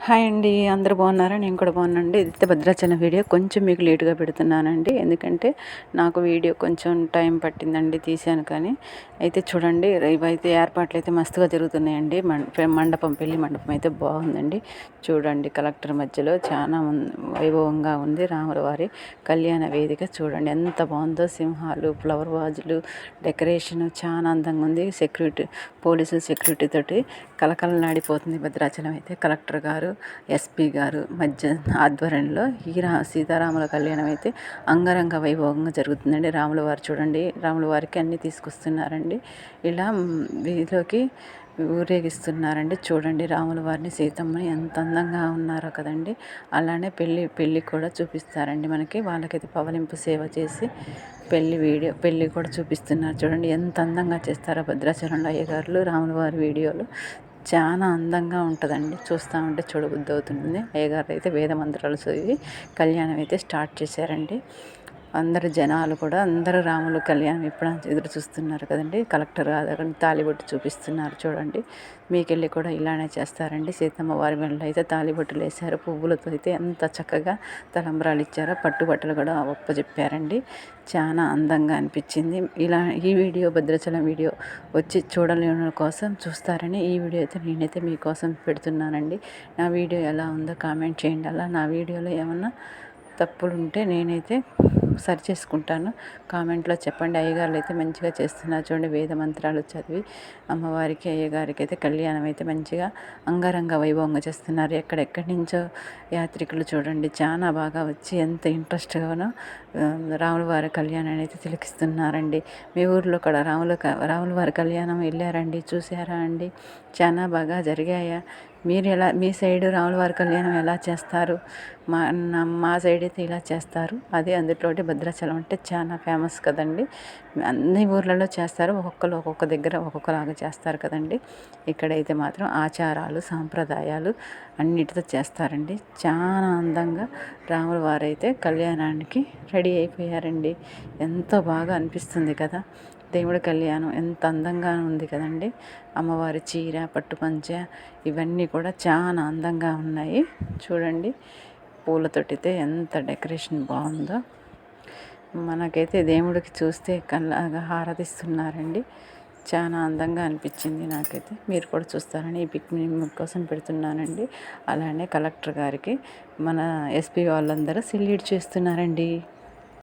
Hi అండి, అందరూ బాగున్నారా? నేను కూడా బాగున్నానండి. ఇదైతే భద్రాచలం వీడియో కొంచెం మీకు లేట్గా పెడుతున్నానండి, ఎందుకంటే నాకు వీడియో కొంచెం టైం పట్టిందండి, తీశాను. కానీ అయితే చూడండి, ఇవైతే ఏర్పాట్లు అయితే మస్తుగా జరుగుతున్నాయండి. మండపం, పెళ్లి మండపం అయితే బాగుందండి. చూడండి, కలెక్టర్ మధ్యలో చాలా వైభవంగా ఉంది. రాముల వారి కళ్యాణ వేదిక చూడండి ఎంత బాగుందో. సింహాలు, ఫ్లవర్ వాజులు, డెకరేషన్ చాలా అందంగా ఉంది. పోలీసు సెక్యూరిటీ తోటి కలకలలాడిపోతుంది భద్రాచలం అయితే. కలెక్టర్ గారు, ఎస్పీ గారు మధ్య ఆధ్వర్యంలో ఈ సీతారాముల కళ్యాణం అయితే అంగరంగ వైభవంగా జరుగుతుందండి. రాముల వారు చూడండి, రాముల వారికి అన్నీ తీసుకొస్తున్నారండి. ఇలా వీధిలోకి ఊరేగిస్తున్నారండి. చూడండి, రాముల వారిని, సీతమ్మని ఎంత అందంగా ఉన్నారో కదండి. అలానే పెళ్ళి కూడా చూపిస్తారండి మనకి. వాళ్ళకైతే పవలింపు సేవ చేసి పెళ్ళి కూడా చూపిస్తున్నారు. చూడండి ఎంత అందంగా చేస్తారో భద్రాచలంలో అయ్యగారులు. రాముల వారి వీడియోలు చాలా అందంగా ఉంటుందండి, చూస్తూ ఉంటే చూడబుద్ధి అవుతుంది. అయ్యగారు అయితే వేద మంత్రాలు చదివి కళ్యాణం అయితే స్టార్ట్ చేశారండి. అందరు జనాలు కూడా అందరూ రాముల కళ్యాణం ఎప్పుడు ఎదురు చూస్తున్నారు కదండి. కలెక్టర్ అక్కడ తాళిబొట్టు చూపిస్తున్నారు చూడండి. మీకెళ్ళి కూడా ఇలానే చేస్తారండి. సీతమ్మ వారి మెడలో అయితే తాళిబొట్టులు వేశారు. పువ్వులతో అయితే ఎంత చక్కగా తలంబ్రాలు ఇచ్చారో. పట్టుబట్టలు కూడా ఒప్పజెప్పారండి. చాలా అందంగా అనిపించింది. ఇలా ఈ వీడియో, భద్రాచలం వీడియో వచ్చి చూడలేని కోసం చూస్తారని ఈ వీడియో అయితే నేనైతే మీకోసం పెడుతున్నానండి. నా వీడియో ఎలా ఉందో కామెంట్ చేయండి. అలా నా వీడియోలో ఏమన్నా తప్పులు ఉంటే నేనైతే సరి చేసుకుంటాను, కామెంట్లో చెప్పండి. అయ్యగారులు అయితే మంచిగా చేస్తున్నారు చూడండి. వేద మంత్రాలు చదివి అమ్మవారికి, అయ్యగారికి అయితే కళ్యాణం అయితే మంచిగా అంగరంగ వైభవంగా చేస్తున్నారు. ఎక్కడెక్కడి నుంచో యాత్రికులు చూడండి చాలా బాగా వచ్చి ఎంత ఇంట్రెస్ట్గానో రాముల వారి కళ్యాణాన్ని అయితే తిలకిస్తున్నారండి. మీ ఊర్లో కూడా రాముల వారి కళ్యాణం వెళ్ళారండి, చూసారా అండి? చాలా బాగా జరిగాయా? మీ సైడు రాముల వారి కళ్యాణం ఎలా చేస్తారు? మా సైడ్ అయితే ఇలా చేస్తారు. అది అందులోటి భద్రాచలం అంటే చాలా ఫేమస్ కదండి. అన్ని ఊర్లలో చేస్తారు, ఒక్కొక్క దగ్గర ఒక్కొక్కలాగా చేస్తారు కదండి. ఇక్కడైతే మాత్రం ఆచారాలు, సాంప్రదాయాలు అన్నిటితో చేస్తారండి. చాలా అందంగా రాముల వారైతే కళ్యాణానికి రెడీ అయిపోయారండి. ఎంతో బాగా అనిపిస్తుంది కదా. దేవుడి కళ్యాణం ఎంత అందంగా ఉంది కదండి. అమ్మవారి చీర, పట్టుపంచ ఇవన్నీ కూడా చాలా అందంగా ఉన్నాయి చూడండి. పూలతోటితే ఎంత డెకరేషన్ బాగుందో. మనకైతే దేవుడికి చూస్తే కళ్ళగా హారతిస్తున్నారండి. చాలా అందంగా అనిపించింది నాకైతే. మీరు కూడా చూస్తారని ఈ పిక్ కోసం పెడుతున్నానండి. అలానే కలెక్టర్ గారికి మన ఎస్పీ వాళ్ళందరూ సెల్యూట్ చేస్తున్నారండి.